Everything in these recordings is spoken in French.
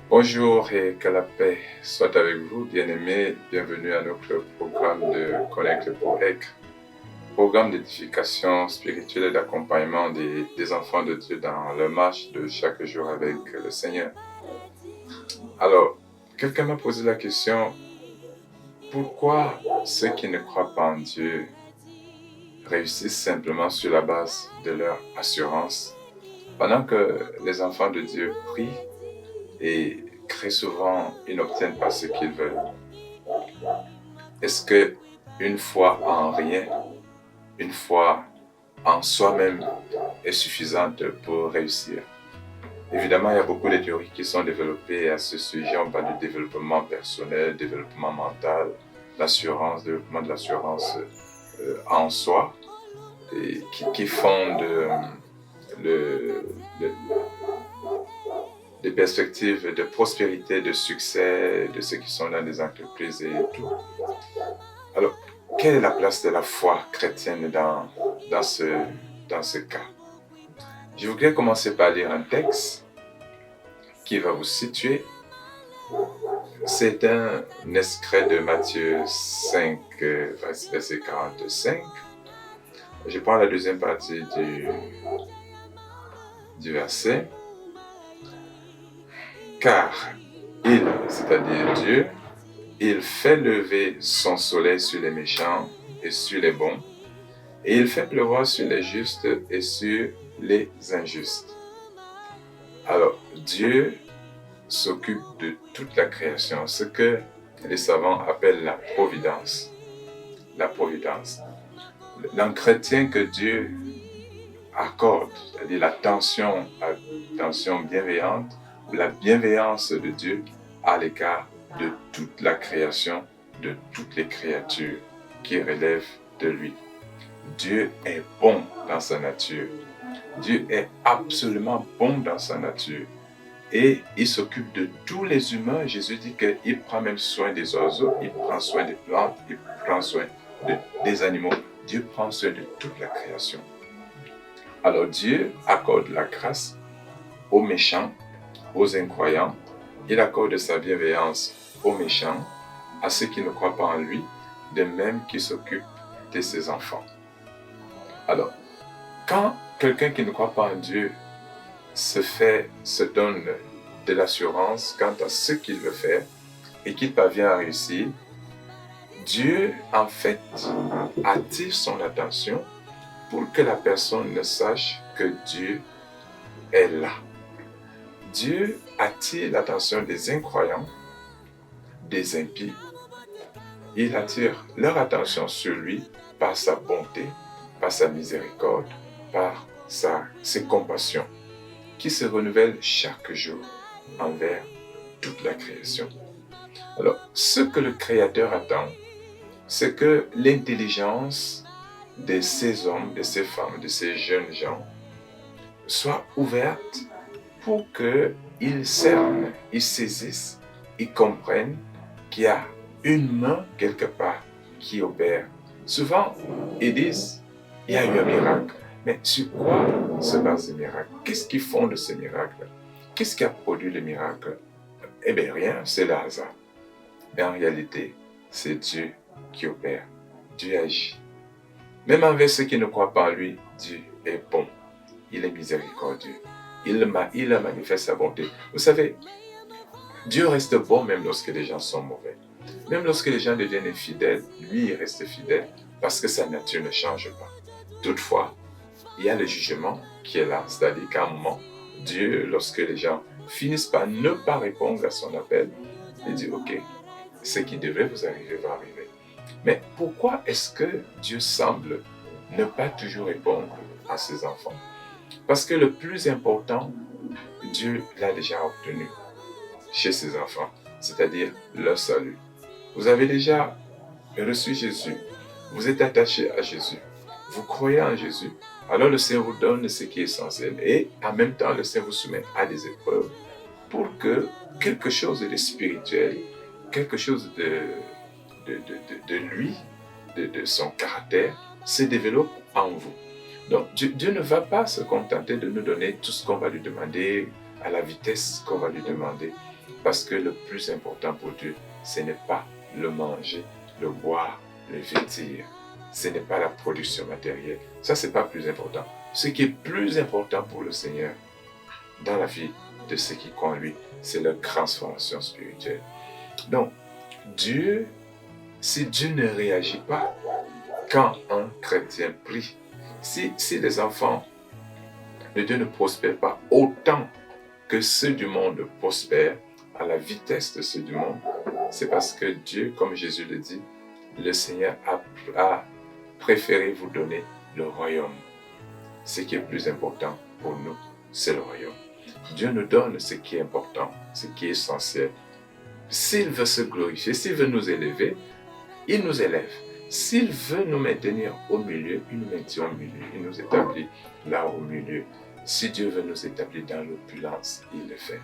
Bonjour et que la paix soit avec vous, bien-aimés. Bienvenue à notre programme de Connect pour EC, programme d'édification spirituelle et d'accompagnement des enfants de Dieu dans leur marche de chaque jour avec le Seigneur. Alors, quelqu'un m'a posé la question, pourquoi ceux qui ne croient pas en Dieu réussissent simplement sur la base de leur assurance, pendant que les enfants de Dieu prient et très souvent, ils n'obtiennent pas ce qu'ils veulent. Est-ce que une foi en rien, une foi en soi-même est suffisante pour réussir? Évidemment, il y a beaucoup de théories qui sont développées à ce sujet. On parle de développement personnel, développement mental, l'assurance, développement de l'assurance en soi, et qui fondent des perspectives de prospérité, de succès de ceux qui sont dans des entreprises et tout. Alors, quelle est la place de la foi chrétienne dans ce cas? Je voudrais commencer par lire un texte qui va vous situer. C'est un extrait de Matthieu 5, verset 45. Je prends la deuxième partie du verset. Car il, c'est-à-dire Dieu, il fait lever son soleil sur les méchants et sur les bons, et il fait pleuvoir sur les justes et sur les injustes. Alors, Dieu s'occupe de toute la création, ce que les savants appellent la providence. La providence. L'entretien que Dieu accorde, c'est-à-dire l'attention bienveillante, la bienveillance de Dieu à l'égard de toute la création, de toutes les créatures qui relèvent de lui. Dieu est bon dans sa nature. Dieu est absolument bon dans sa nature. Et il s'occupe de tous les humains. Jésus dit qu'il prend même soin des oiseaux, il prend soin des plantes, il prend soin des animaux. Dieu prend soin de toute la création. Alors Dieu accorde la grâce aux méchants, aux incroyants. Il accorde sa bienveillance aux méchants, à ceux qui ne croient pas en lui, de même qu'il s'occupe de ses enfants. Alors, quand quelqu'un qui ne croit pas en Dieu se donne de l'assurance quant à ce qu'il veut faire et qu'il parvient à réussir, Dieu, en fait, attire son attention pour que la personne ne sache que Dieu est là. Dieu attire l'attention des incroyants, des impies. Il attire leur attention sur lui par sa bonté, par sa miséricorde, par ses compassions, qui se renouvellent chaque jour envers toute la création. Alors, ce que le Créateur attend, c'est que l'intelligence de ces hommes, de ces femmes, de ces jeunes gens soit ouverte pour qu'ils cernent, ils saisissent, ils comprennent qu'il y a une main quelque part qui opère. Souvent, ils disent, il y a eu un miracle. Mais sur quoi se base le miracle? Qu'est-ce qui fonde ce miracle? Qu'est-ce qui a produit le miracle? Eh bien, rien, c'est le hasard. Mais en réalité, c'est Dieu qui opère. Dieu agit. Même envers ceux qui ne croient pas en lui, Dieu est bon. Il est miséricordieux. Il manifeste sa bonté. Vous savez, Dieu reste bon même lorsque les gens sont mauvais. Même lorsque les gens deviennent infidèles, lui, il reste fidèle parce que sa nature ne change pas. Toutefois, il y a le jugement qui est là. C'est-à-dire qu'à un moment, Dieu, lorsque les gens finissent par ne pas répondre à son appel, il dit, ok, ce qui devait vous arriver va arriver. Mais pourquoi est-ce que Dieu semble ne pas toujours répondre à ses enfants? Parce que le plus important, Dieu l'a déjà obtenu chez ses enfants, c'est-à-dire leur salut. Vous avez déjà reçu Jésus, vous êtes attaché à Jésus, vous croyez en Jésus, alors le Seigneur vous donne ce qui est essentiel et en même temps le Seigneur vous soumet à des épreuves pour que quelque chose de spirituel, quelque chose de lui, de son caractère, se développe en vous. Donc Dieu ne va pas se contenter de nous donner tout ce qu'on va lui demander, à la vitesse qu'on va lui demander. Parce que le plus important pour Dieu, ce n'est pas le manger, le boire, le vêtir. Ce n'est pas la production matérielle. Ça, ce n'est pas plus important. Ce qui est plus important pour le Seigneur dans la vie de ceux qui croient en lui, c'est leur transformation spirituelle. Donc, Dieu, si Dieu ne réagit pas quand un chrétien prie, si les enfants de Dieu ne prospèrent pas autant que ceux du monde prospèrent, à la vitesse de ceux du monde, c'est parce que Dieu, comme Jésus le dit, le Seigneur a préféré vous donner le royaume. Ce qui est plus important pour nous, c'est le royaume. Dieu nous donne ce qui est important, ce qui est essentiel. S'il veut se glorifier, s'il veut nous élever, il nous élève. S'il veut nous maintenir au milieu, il nous maintient au milieu. Il nous établit là au milieu. Si Dieu veut nous établir dans l'opulence, il le fait.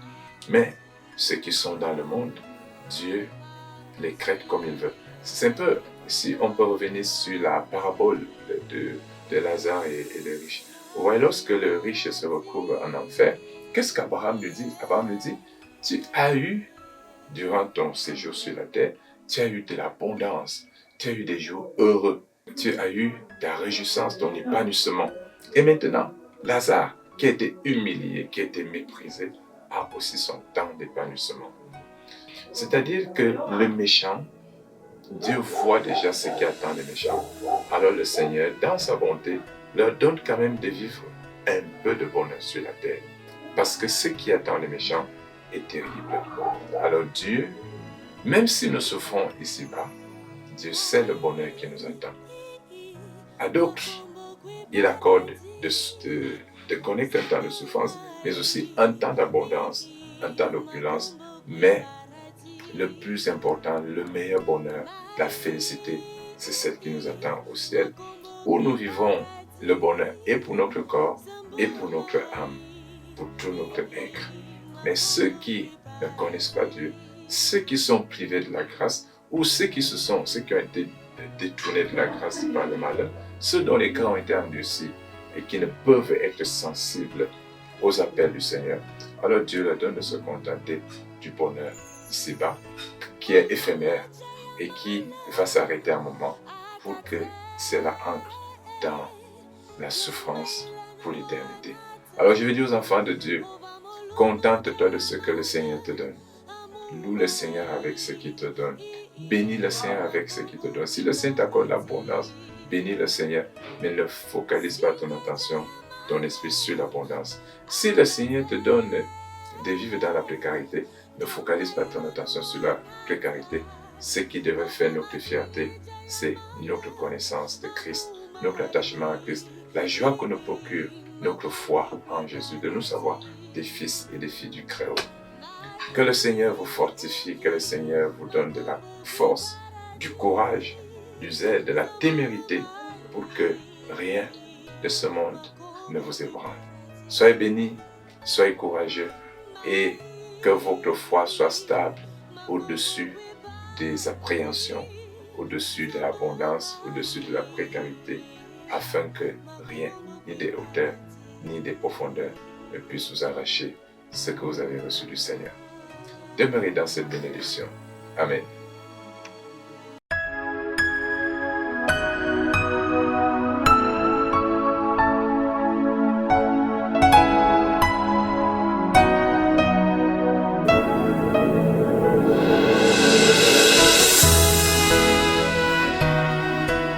Mais ceux qui sont dans le monde, Dieu les traite comme il veut. C'est un peu, si on peut revenir sur la parabole de Lazare et les riches. Vous voyez, lorsque le riche se retrouve en enfer, qu'est-ce qu'Abraham lui dit? Abraham lui dit, tu as eu, durant ton séjour sur la terre, tu as eu de l'abondance, tu as eu des jours heureux, tu as eu ta réjouissance, ton épanouissement. Et maintenant, Lazare, qui a été humilié, qui a été méprisé, a aussi son temps d'épanouissement. C'est-à-dire que le méchant, Dieu voit déjà ce qui attend les méchants. Alors le Seigneur, dans sa bonté, leur donne quand même de vivre un peu de bonheur sur la terre. Parce que ce qui attend les méchants est terrible. Alors Dieu, même si nous souffrons ici-bas, Dieu sait le bonheur qui nous attend. À d'autres, il accorde de connaître un temps de souffrance, mais aussi un temps d'abondance, un temps d'opulence. Mais le plus important, le meilleur bonheur, la félicité, c'est celle qui nous attend au ciel, où nous vivons le bonheur et pour notre corps et pour notre âme, pour tout notre être. Mais ceux qui ne connaissent pas Dieu, ceux qui sont privés de la grâce, ou ceux qui ont été détournés de la grâce par le malheur, ceux dont les cœurs ont été endurcis et qui ne peuvent être sensibles aux appels du Seigneur, alors Dieu leur donne de se contenter du bonheur ici-bas, qui est éphémère et qui va s'arrêter un moment pour que cela entre dans la souffrance pour l'éternité. Alors je vais dire aux enfants de Dieu, contente-toi de ce que le Seigneur te donne. Loue le Seigneur avec ce qu'il te donne. Bénis le Seigneur avec ce qu'il te donne. Si le Seigneur t'accorde l'abondance, bénis le Seigneur, mais ne focalise pas ton attention, ton esprit sur l'abondance. Si le Seigneur te donne de vivre dans la précarité, ne focalise pas ton attention sur la précarité. Ce qui devrait faire notre fierté, c'est notre connaissance de Christ, notre attachement à Christ, la joie que nous procure notre foi en Jésus, de nous savoir des fils et des filles du Créateur. Que le Seigneur vous fortifie, que le Seigneur vous donne de la force, du courage, du zèle, de la témérité pour que rien de ce monde ne vous ébranle. Soyez bénis, soyez courageux et que votre foi soit stable au-dessus des appréhensions, au-dessus de l'abondance, au-dessus de la précarité, afin que rien, ni des hauteurs, ni des profondeurs, ne puisse vous arracher ce que vous avez reçu du Seigneur. Demeurez dans cette bénédiction. Amen.